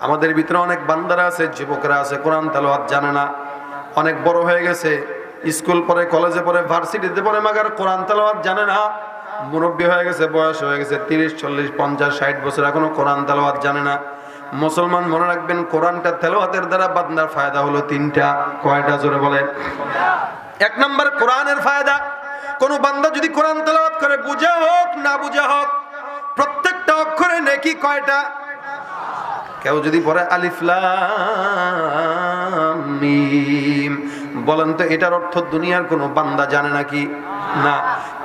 আমাদের ভিতরে অনেক বান্দারা আছে, যুবকরা আছে, কোরআন তেলাওয়াত জানে না। অনেক বড় হয়ে গেছে, স্কুল পড়ে, কলেজে পড়ে, ভার্সিটিতে পড়ে, মাগার কোরআন তেলাওয়াত জানে না। মুরব্বী হয়ে গেছে, বয়স হয়ে গেছে 30, 40, 50, 60 বছর, এখনো কোরআন তেলাওয়াত জানে না। মুসলমান মনে রাখবেন, কোরআনটা তেলাওয়াতের দ্বারা বান্দার ফায়দা হলো 3টা। কয়টা? জোরে বলেন। 1 নম্বর কোরআনের ফায়দা, কোন বান্দা যদি কোরআন তেলাওয়াত করে, বুঝা হোক না বুঝা হোক, প্রত্যেকটা অক্ষরে নেকি কয়টা? কেউ যদি পড়ে আলিফ লাম মিম, বলেন তো এটার অর্থ দুনিয়ার কোন বান্দা জানে নাকি? না।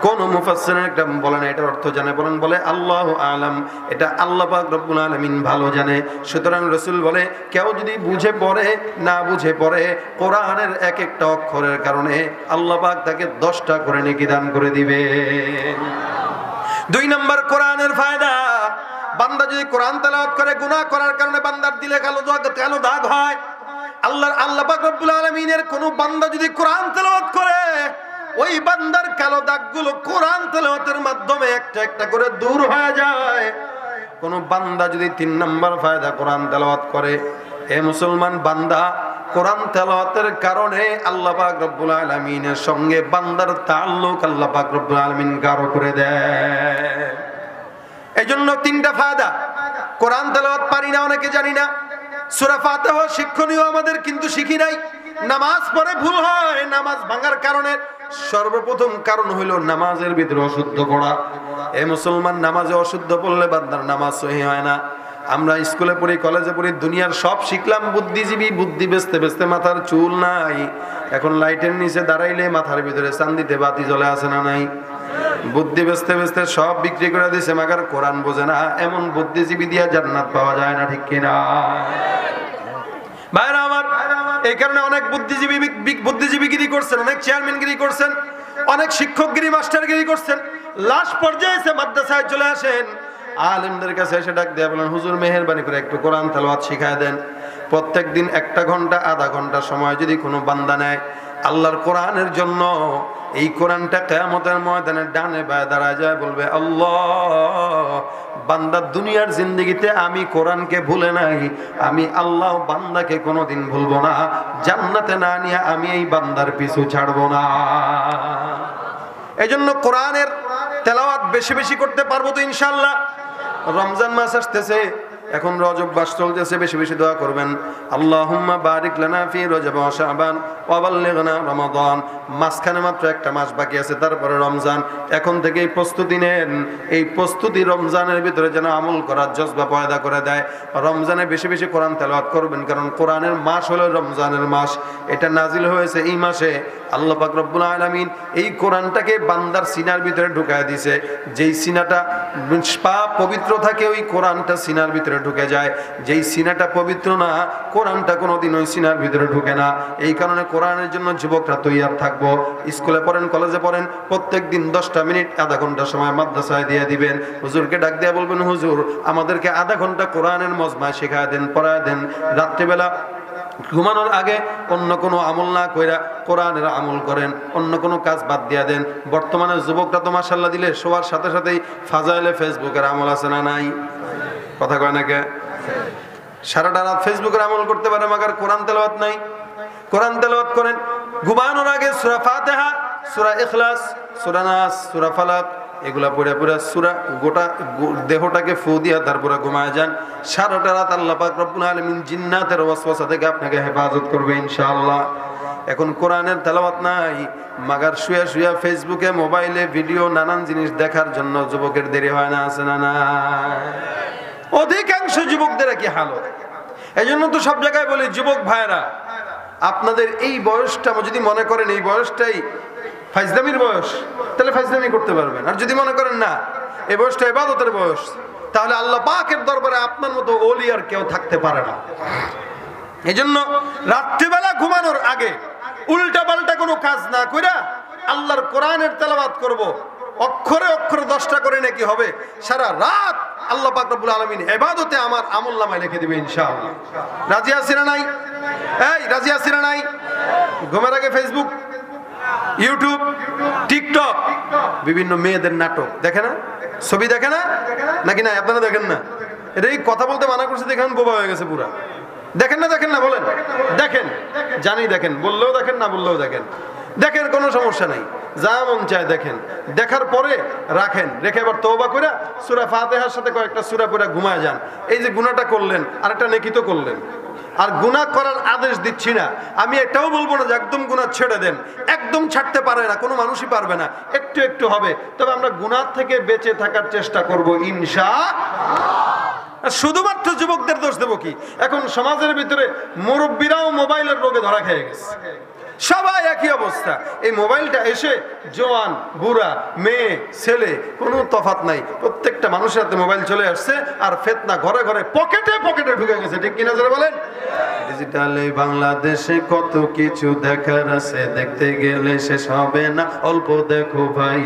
কোন মুফাসসির একটা বলেন এটার অর্থ জানে? বলেন, বলে আল্লাহু আলাম, এটা আল্লাহ পাক রব্বুল আলামিন ভালো জানে। সুতরাং রাসূল বলে, কেউ যদি বুঝে পড়ে না বুঝে পড়ে, কোরআনের এক একটা অক্ষরের কারণে আল্লাহ পাক তাকে 10টা করে নেকি দান করে দিবে। 2 নম্বর কোরআনের ফায়দা, বান্দা যদি কোরআন তেলাওয়াত করে, গুনাহ করার কারণে বান্দার দিলে কালো দাগ হয়। আল্লাহ পাক রব্বুল আলামিনের কোন বান্দা যদি কোরআন তেলাওয়াত করে, ওই বান্দার কালো দাগগুলো কোরআন তেলাওয়াতের মাধ্যমে একটা একটা করে দূর হয়ে যায়। কোন বান্দা যদি 3 নম্বর ফায়দা কোরআন তেলাওয়াত করে, এ মুসলমান বান্দা, কোরআন তেলাওয়াতের কারণে আল্লাহ পাক রব্বুল আলামিনের সঙ্গে বান্দার তাআল্লুক আল্লাহ পাক রব্বুল আলামিন গাঢ় করে দেয়। এইজন্য 3টা ফায়দা। কোরআন তেলাওয়াত পারি না, অনেকে জানি না। সূরা ফাতিহা শিক্ষণীয় আমাদের, কিন্তু শিখি নাই। নামাজ পড়ে ভুল হয়, নামাজ ভাঙার কারণে সর্বপ্রথম কারণ হইল নামাজের ভিতরে অশুদ্ধ পড়া। এ মুসলমান, নামাজে অশুদ্ধ পড়লে বান্দার নামাজ সহি হয় না। আমরা স্কুলে পড়ি, কলেজে পড়ি, দুনিয়ার সব শিখলাম, বুদ্ধিজীবী, বুদ্ধি বেচতে বেচতে মাথার চুল নাই। এখন লাইটের নিচে দাঁড়াইলে মাথার ভিতরে চান্দিতে বাতি জ্বলে, আছে না নাই? বুদ্ধি বেচতে বেচতে সব বিক্রি করে দিছে, মাগার কোরআন বোঝে না। এমন বুদ্ধিজীবী দিয়া জান্নাত পাওয়া যায় না, ঠিক কিনা ভাইরা আমার? এই কারণে অনেক বুদ্ধিজীবীগিরি করছেন, অনেক চেয়ারম্যানগিরি করছেন, অনেক শিক্ষকগিরি, মাস্টারগিরি করছেন। লাস্ট পর্যায়ে এসে মাদ্রাসায় চলে আসেন, আলেমদের কাছে এসে ডাক দিয়ে বলেন, হুজুর মেহেরবানি করে একটু কোরআন তেলাওয়াত শিখায় দেন। প্রত্যেক দিন 1 ঘন্টা, আধা ঘন্টা সময় যদি কোনো বান্দা নেয় আল্লাহর কোরআনের জন্য, এই কোরআনটা কিয়ামতের ময়দানে ডানে বায়ে দাঁড়ায় যায়, বলবে, আল্লাহ, বান্দা দুনিয়ার জিন্দেগিতে আমি কোরআনকে ভুলে নাই, আমি আল্লাহ বান্দাকে কোনোদিন ভুলবো না। জান্নাতে না নিয়ে আমি এই বান্দার পিছু ছাড়বো না। এজন্য কোরআনের তেলাওয়াত বেশি বেশি করতে পারবো তো ইনশাআল্লাহ। রমজান মাস আসতেছে, এখন রজব মাস চলতেছে, বেশি বেশি দোয়া করবেন, আল্লাহুম্মা বারিক লানা ফি রজব ওয়া শাবান ওয়া বাল্লিগনা রমাদান। মাঝখানে মাত্র 1টা মাস বাকি আছে, তারপরে রমজান। এখন থেকেই প্রস্তুতি নেন। এই প্রস্তুতি রমজানের ভিতরে যেন আমল করার জজবা পয়দা করে দেয়। রমজানে বেশি বেশি কোরআন তেলাওয়াত করবেন, কারণ কোরআনের মাস হলো রমজানের মাস। এটা নাজিল হয়েছে এই মাসে। আল্লাহ পাক রব্বুল আলামিন এই কোরআনটাকে বান্দার সিনার ভিতরে ঢুকায় দিয়েছে। যেই সিনাটা পবিত্র থাকে, ওই কোরআনটা সিনার ভিতরে ঢুকে যায়। যেই সিনাটা পবিত্র না, কোরআনটা কোনোদিন ওই সিনার ভিতরে ঢুকে না। এই কারণে কোরআনের জন্য যুবকরা তৈয়ার থাকবো। স্কুলে পড়েন, কলেজে পড়েন, প্রত্যেক দিন 10টা মিনিট, আধা ঘন্টা সময় মাদ্রাসায় দিয়ে দিবেন। হুজুরকে ডাক দিয়ে বলবেন, হুজুর আমাদেরকে আধা ঘন্টা কোরআনের মজমায় শেখায় দেন, পড়ায় দেন। রাত্রিবেলা ঘুমানোর আগে অন্য কোনো আমল না কইরা কোরআনের আমল করেন, অন্য কোনো কাজ বাদ দিয়া দেন। বর্তমানে যুবকরা তো মাশাআল্লাহ দিলে শোয়ার সাথে সাথেই ফাজাইলে ফেসবুকের আমল আছে না নাই? কথা কয় না কে? সারাটা রাত ফেসবুকের আমল করতে পারে, মাগার কোরআন তেলাওয়াত নাই। কোরআন তেলাওয়াত করেন। ঘুমানোর আগে সূরা ফাতিহা, সূরা ইখলাস, সূরা নাস, সূরা ফালাক, এগুলা পড়ে পড়ে সূরা গোটা দেহটাকে ফু দিয়া তারপরে ঘুমায় যান। সারাটা রাত আল্লাহ পাক রব্বুল আলামিন জিন্নাতের ওয়াসওয়াসা থেকে আপনাকে হেফাজত করবে ইনশাআল্লাহ। এখন কোরআনের তেলাওয়াত নাই, মাগার শুয়া শুয়া ফেসবুকে, মোবাইলে ভিডিও, নানান জিনিস দেখার জন্য যুবকের দেরি হয় না, আছে না? না, অধিকাংশ যুবকদের কি হাল। এই জন্য তো সব জায়গায় বলি, যুবক ভাইরা, আপনাদের এই বয়সটা যদি মনে করেন এই বয়সটাই ফাইজলামির বয়স, তাহলে ফাইজলামি করতে পারবেন। আর যদি মনে করেন না এই বয়সটা ইবাদতের বয়স, তাহলে আল্লাহ পাকের দরবারে আপনার মতো ওলি আর কেউ থাকতে পারে না। এই জন্য রাত্রিবেলা ঘুমানোর আগে উল্টা পাল্টা কোনো কাজ না কইরা আল্লাহর কোরআনের তেলাওয়াত করব। অক্ষরে অক্ষরে 10টা করে নাকি হবে। সারা রাত আল্লাহ পাক রব্বুল আলামিন ইবাদতে আমার আমলনামায় লিখে দিবে ইনশাআল্লাহ। রাজি আছেন না নাই? এই রাজি আছেন না নাই? ঘুমের আগে ফেসবুক, ইউটিউব, টিকটক, বিভিন্ন মেয়েদের নাটক দেখে না, ছবি দেখে না নাকি? না, আপনারা দেখেন না? এটা এই কথা বলতে মানা করছে, দেখেন বোবা হয়ে গেছে পুরা। দেখেন না বলেন, দেখেন, জানি দেখেন, বললেও দেখেন, না বললেও দেখেন, দেখেন, কোনো সমস্যা নাই, যা মন চায় দেখেন। দেখার পরে রাখেন, রেখে এবার তওবা কইরা সূরা ফাতিহার সাথে কয়েকটা সূরা পড়ে ঘুমায় যান। এই যে গুনাহটা করলেন, আরেকটা নেকি তো করলেন। আর গুনাহ করার আদেশ দিচ্ছি না, আমি এটাও বলবো না যে একদম গুনাহ ছেড়ে দেন, একদম ছাড়তে পারে না, কোনো মানুষই পারবে না, একটু একটু হবে। তবে আমরা গুনাহ থেকে বেঁচে থাকার চেষ্টা করব ইনশাআল্লাহ। শুধুমাত্র যুবকদের দোষ দেবো কি? এখন সমাজের ভিতরে মুরব্বীরাও মোবাইলের রোগে ধরা খেয়ে গেছে, সবাই একই অবস্থা। এই মোবাইলটা এসে জোয়ান, বুড়া, মেয়ে, ছেলে কোনো তফাৎ নাই, প্রত্যেকটা মানুষের হাতে মোবাইল চলে আসছে। আর ফিতনা ঘরে ঘরে, পকেটে পকেটে ঢুকে গেছে, ঠিক কিনা জোরে বলেন? ডিজিটালে বাংলাদেশে কত কিছু দেখার আছে, দেখতে গেলে শেষ হবে না, অল্প দেখো ভাই।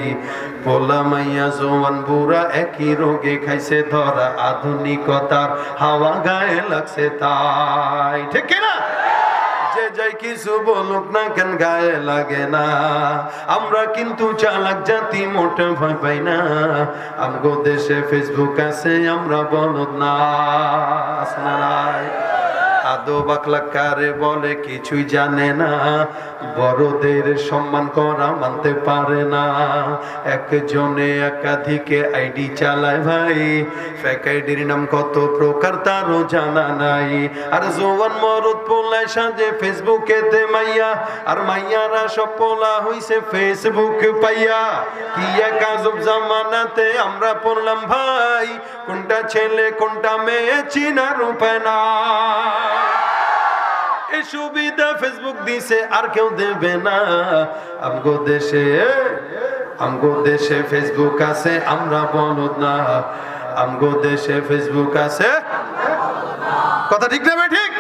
পোলা মাইয়া জোয়ান বুড়া একই রোগে খাইছে ধরা, আধুনিকতার হাওয়া গায়ে লাগছে তাই, ঠিক কিনা? যে যাই কিছু বলুক না কেন গায়ে লাগে না, আমরা কিন্তু চালাক জাতি, মোটে ভয় পাই না। আমগো দেশে ফেসবুক আছে, আমরা বলদ না। আদব আখলাক কারে বলে কিছুই জানে না, বড়দের সম্মান করা মানতে পারে না। একজনে একাধিকে আইডি চালায় ভাই, ফেক আইডির নাম কত প্রকার তারও জানা নাই। আর জোয়ান মরদ পোলায় সাজে ফেসবুকেতে মাইয়া, আর মাইয়ারা সব পোলা হইছে ফেসবুক পাইয়া। কি এক আজব জামানাতে আমরা পড়লাম ভাই, কোনটা ছেলে কোনটা মেয়ে চিনার উপায় না। এই সুবিধা ফেসবুক দিছে, আর কেউ দেবে না। আমগো দেশে ফেসবুক আছে, আমরা বলদ না। আমগো দেশে ফেসবুক আছে, কথা ঠিক না ভাই? ঠিক।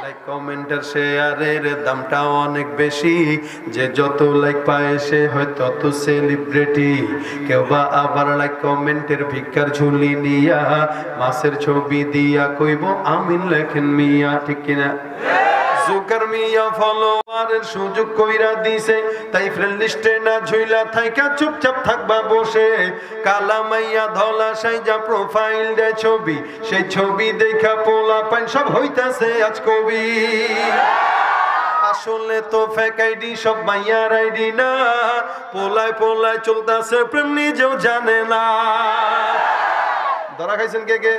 লাইক কমেন্টের শেয়ারের দামটা অনেক বেশি, যে যত লাইক পায় সে হয় তত সেলিব্রিটি। কেউ বা আবার লাইক কমেন্টের ভিক্ষার ঝুলি নিয়া, মাছের ছবি দিয়া কইব আমিন লেখেন মিয়া, ঠিক কিনা? জুকার মিয়া ফলোয়ারের সুযোগ কইরা দিছে, তাই ফ্রেন্ড লিস্টে না ঝুইলা থাইকা চুপচাপ থাকবা বসে। কালা মাইয়া ধলা সাইজা প্রোফাইল দেয় ছবি, সেই ছবি দেখা পোলা পাইন সব হইতাছে আজ কবি। আসলে তো ফেক আইডি, সব মাইয়ার আইডি না, পোলায় পোলায় চলতাছে প্রেম, নিজেও জানে না। ধরা খাইছেন কে কে?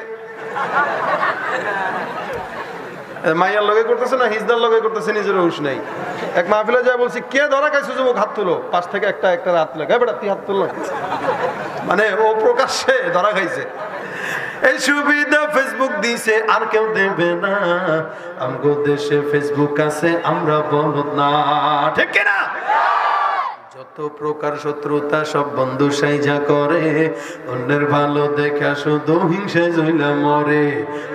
মাইয়ার লগে করতেছে না হিজদার লগে করতেছে, নিজের হুশ নাই। এক মাহফিলে যায় বলছি, কে ধরা খাইছো যুবক, হাত তুলো। পাশ থেকে একটা হাত তুলে, বেটা তুই হাত তুললো, মানে ও প্রকাশ্যে ধরা খাইছে। এই সুবিধা ফেসবুক দিছে, আর কেউ দেবে না। আমগো দেশে ফেসবুক আছে, আমরা বলদ না, ঠিক কিনা? যত প্রকার শত্রুতা সব বন্ধু সাইজা করে, অন্যের ভালো দেখা শুধু হিংসে জইলা মরে।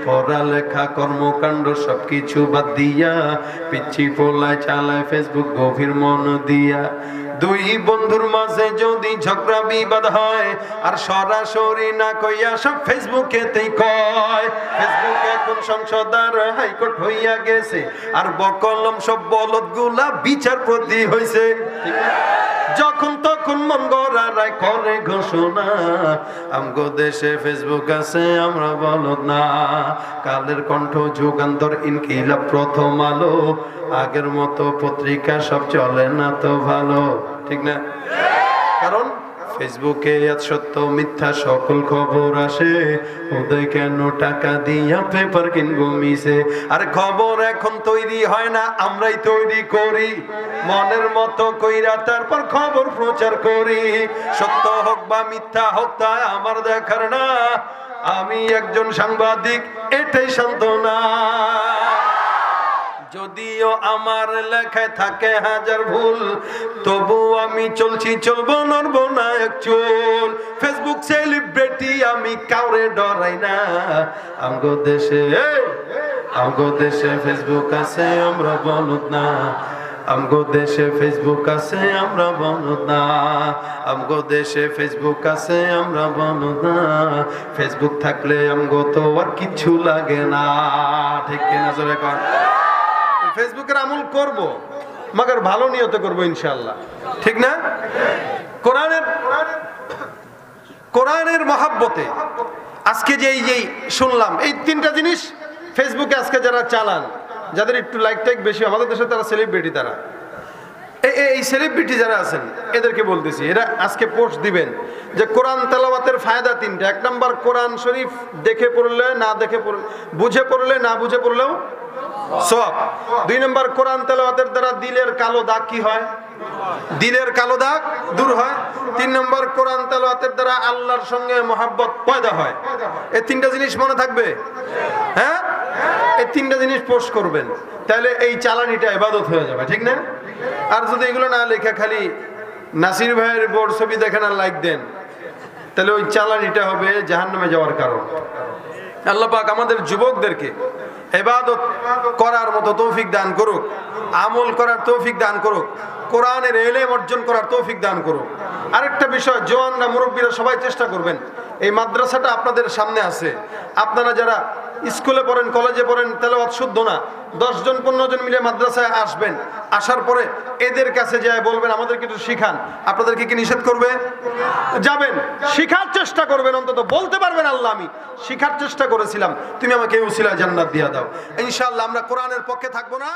পড়ালেখা কর্মকাণ্ড সবকিছু বাদ দিয়া, পিচ্ছি পোলায় চালায় ফেসবুক গভীর মন দিয়া। দুই বন্ধুর মাঝে যদি ঝগড়া বিবাদ হয়, আর সরাসরি না কইয়া সব ফেসবুকেতেই কয়। ফেসবুক এখন সংসদ আর হাইকোর্ট হইয়া গেছে, আর বকলম সব বলদ গুলা বিচারপতি হইছে। যখন তখন মন গড়া রায় করে ঘোষণা, আমগো দেশে ফেসবুক আছে, আমরা বলদ না। কালের কণ্ঠ, যুগান্তর, ইনকিলাব, প্রথম আলো, আগের মতো পত্রিকা সব চলে না তো ভালো, ঠিক না? কারণ ফেসবুকে আজ সত্য মিথ্যা সকল খবর আসে, ওদের কেন টাকা দিয়া পেপার কিনবো মিশে। আর খবর এখন তৈরি হয় না, আমরাই তৈরি করি, মনের মতো কইরা তারপর খবর প্রচার করি। সত্য হোক বা মিথ্যা হোক তা আমার দেখার না, আমি একজন সাংবাদিক, এটাই সান্ত্বনা। যদিও আমার লেখায় থাকে হাজার ভুল, তবু আমি চলছি, চলবো, নড়বো না এক চুল। ফেসবুক সেলিব্রিটি, আমি কাউরে ডরাই না। আমগো দেশে ফেসবুক আছে, আমরা বলদ না। আমগো দেশে ফেসবুক আছে, আমরা বলদ না। আমগো দেশে ফেসবুক আছে, আমরা বলদ না। ফেসবুক থাকলে আমগো তো আর কিছু লাগে না, ঠিক কিনা জোরে কর? ফেসবুকের আমল করব, মাগার ভালো নিয়তে করব ইনশাআল্লাহ, ঠিক না? কোরআনের মহাব্বতে আজকে যেই শুনলাম এই তিনটা জিনিস ফেসবুকে আজকে যারা চালান, যাদের একটু লাইক টাইক বেশি, আমাদের দেশে তারা সেলিব্রিটি, তারা এই সেলিব্রিটি যারা আছেন এদেরকে বলতেছি, এরা আজকে পোস্ট দিবেন যে কোরআন তেলাওয়াতের ফায়দা তিনটা। 1 নম্বর, কোরআন শরীফ দেখে পড়লে, না দেখে পড়লে, বুঝে পড়লে, না বুঝে পড়লেও সওয়াব। 2 নম্বর, কোরআন তেলাওয়াতের দ্বারা দিলের কালো দাগ কি হয়? দিলের কালো দাগ দূর হয়। 3 নম্বর, কোরআন তেলাওয়াতের দ্বারা আল্লাহর সঙ্গে মহব্বত পয়দা হয়। এই তিনটা জিনিস মনে থাকবে, হ্যাঁ? এই তিনটা জিনিস পোস্ট করবেন, তাহলে এই চালানিটা ইবাদত হয়ে যাবে, ঠিক না? আর যদি এগুলো না লেখা খালি নাসির ভাইয়ের বোর ছবি দেখেন আর লাইক দেন, তাহলে ওই চালানিটা হবে জাহান্নামে যাওয়ার কারণ। আল্লাহ পাক আমাদের যুবকদেরকে ইবাদত করার মতো তৌফিক দান করুক, আমল করার তৌফিক দান করুক, কোরআনের ইলম অর্জন করার তৌফিক দান করুক। আরেকটা বিষয়, জওয়ানরা, মুরব্বীরা সবাই চেষ্টা করবেন, এই মাদ্রাসাটা আপনাদের সামনে আছে, আপনারা যারা স্কুলে পড়েন, কলেজে পড়েন, তেলাওয়াত শুদ্ধ না, 10 জন 15 জন মিলে মাদ্রাসায় আসবেন। আসার পরে এদের কাছে যায় বলবেন আমাদেরকে একটু শিখান। আপনাদেরকে কি নিষেধ করবে? যাবেন, শিখার চেষ্টা করবেন, অন্তত বলতে পারবেন আল্লাহ আমি শিখার চেষ্টা করেছিলাম, তুমি আমাকে এই উসিলায় জান্নাত দিয়ে দাও। ইনশাআল্লাহ আমরা কোরআনের পক্ষে থাকবো না।